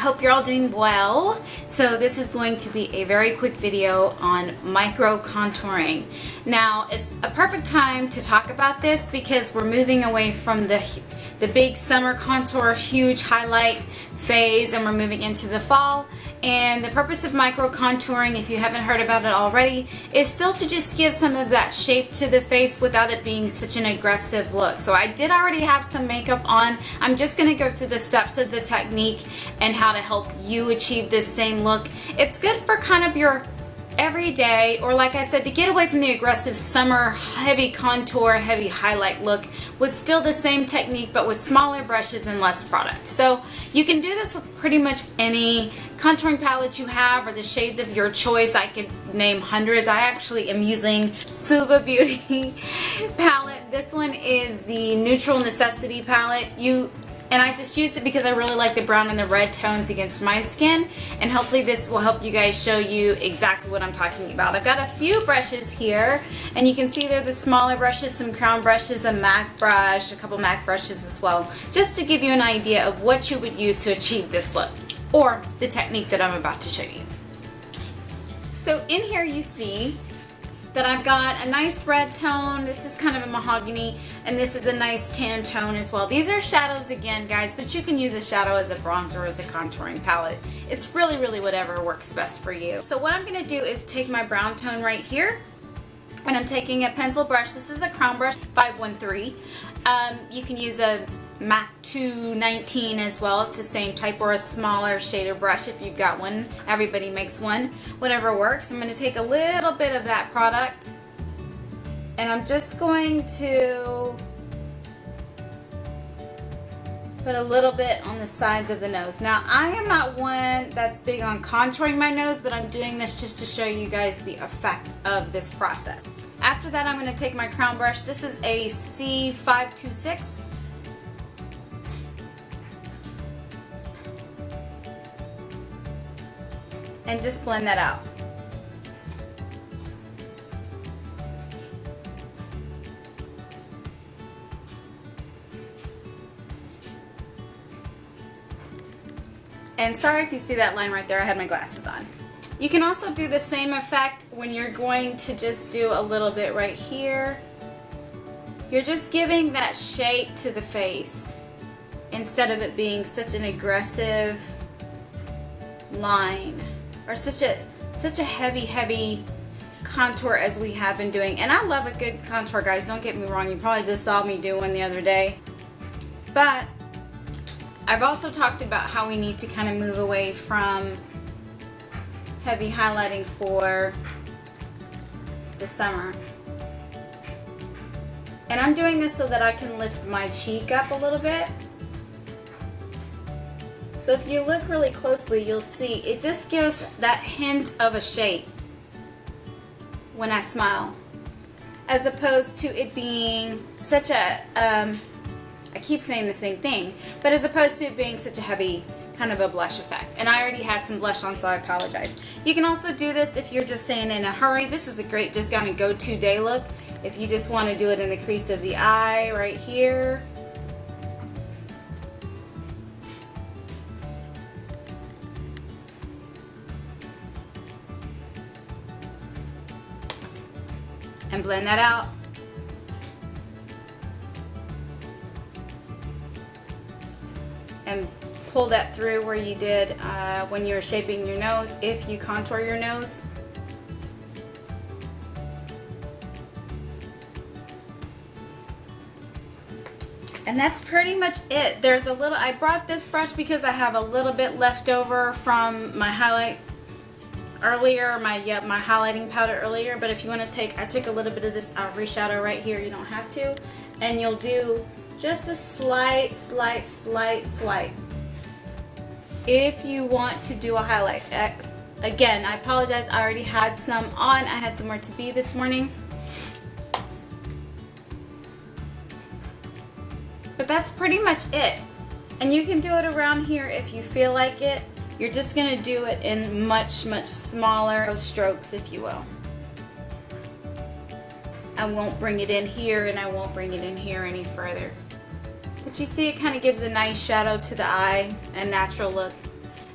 hope you're all doing well. So this is going to be a very quick video on micro contouring. Now it's a perfect time to talk about this because we're moving away from the big summer contour, huge highlight phase, and we're moving into the fall. And the purpose of micro contouring, if you haven't heard about it already, is still to just give some of that shape to the face without it being such an aggressive look. So I did already have some makeup on. I'm just going to go through the steps of the technique and how to help you achieve this same look. It's good for kind of your everyday, or like I said, to get away from the aggressive summer heavy contour, heavy highlight look with still the same technique but with smaller brushes and less product. So you can do this with pretty much any contouring palette you have or the shades of your choice. I could name hundreds. I actually am using Suva Beauty palette. This one is the Neutral Necessity palette. And I just used it because I really like the brown and the red tones against my skin, and hopefully this will help you guys show you exactly what I'm talking about. I've got a few brushes here, and you can see they're the smaller brushes, some crown brushes, a MAC brush, a couple MAC brushes as well, just to give you an idea of what you would use to achieve this look, or the technique that I'm about to show you. So in here you see that I've got a nice red tone. This is kind of a mahogany, and this is a nice tan tone as well. These are shadows again, guys, but you can use a shadow as a bronzer or as a contouring palette. It's really whatever works best for you. So what I'm gonna do is take my brown tone right here, and I'm taking a pencil brush. This is a crown brush, 513. You can use a MAC 219 as well. It's the same type, or a smaller shader brush if you've got one. Everybody makes one. Whatever works. I'm going to take a little bit of that product, and I'm just going to put a little bit on the sides of the nose. Now, I am not one that's big on contouring my nose, but I'm doing this just to show you guys the effect of this process. After that, I'm going to take my crown brush. This is a C526. And just blend that out. And sorry if you see that line right there, I had my glasses on. You can also do the same effect when you're going to just do a little bit right here. You're just giving that shape to the face instead of it being such an aggressive line, or such a heavy contour as we have been doing. And I love a good contour, guys, don't get me wrong. You probably just saw me do one the other day. But I've also talked about how we need to kind of move away from heavy highlighting for the summer. And I'm doing this so that I can lift my cheek up a little bit. So if you look really closely, you'll see it just gives that hint of a shape when I smile, as opposed to it being such a, I keep saying the same thing, but as opposed to it being such a heavy kind of a blush effect. And I already had some blush on, so I apologize. You can also do this if you're just saying in a hurry. This is a great just kind of go-to day look. If you just want to do it in the crease of the eye right here. And blend that out. And pull that through where you did when you were shaping your nose, if you contour your nose. And that's pretty much it. There's a little, I brought this brush because I have a little bit left over from my highlight earlier, my highlighting powder earlier. But if you want to take, I took a little bit of this ivory shadow right here. You don't have to, and you'll do just a slight. If you want to do a highlight, again, I apologize. I already had some on. I had somewhere to be this morning. But that's pretty much it. And you can do it around here if you feel like it. You're just going to do it in much smaller strokes, if you will. I won't bring it in here, and I won't bring it in here any further. But you see, it kind of gives a nice shadow to the eye, a natural look.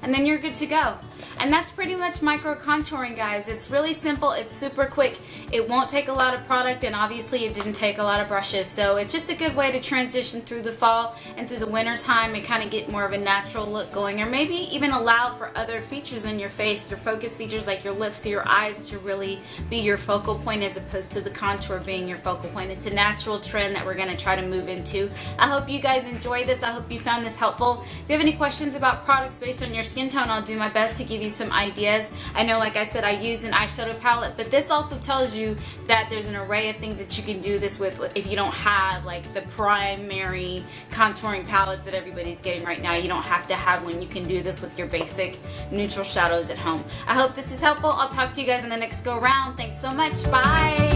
and then you're good to go. And that's pretty much micro contouring, guys. It's really simple, it's super quick, it won't take a lot of product, and obviously it didn't take a lot of brushes, so it's just a good way to transition through the fall and through the winter time and kind of get more of a natural look going, or maybe even allow for other features in your face, your focus features like your lips or your eyes, to really be your focal point as opposed to the contour being your focal point. It's a natural trend that we're going to try to move into. I hope you guys enjoy this. I hope you found this helpful. If you have any questions about products based on your skin tone, I'll do my best to give you some ideas. I know, like I said, I used an eyeshadow palette, but this also tells you that there's an array of things that you can do this with if you don't have like the primary contouring palettes that everybody's getting right now. You don't have to have one. You can do this with your basic neutral shadows at home. I hope this is helpful. I'll talk to you guys in the next go round. Thanks so much. Bye.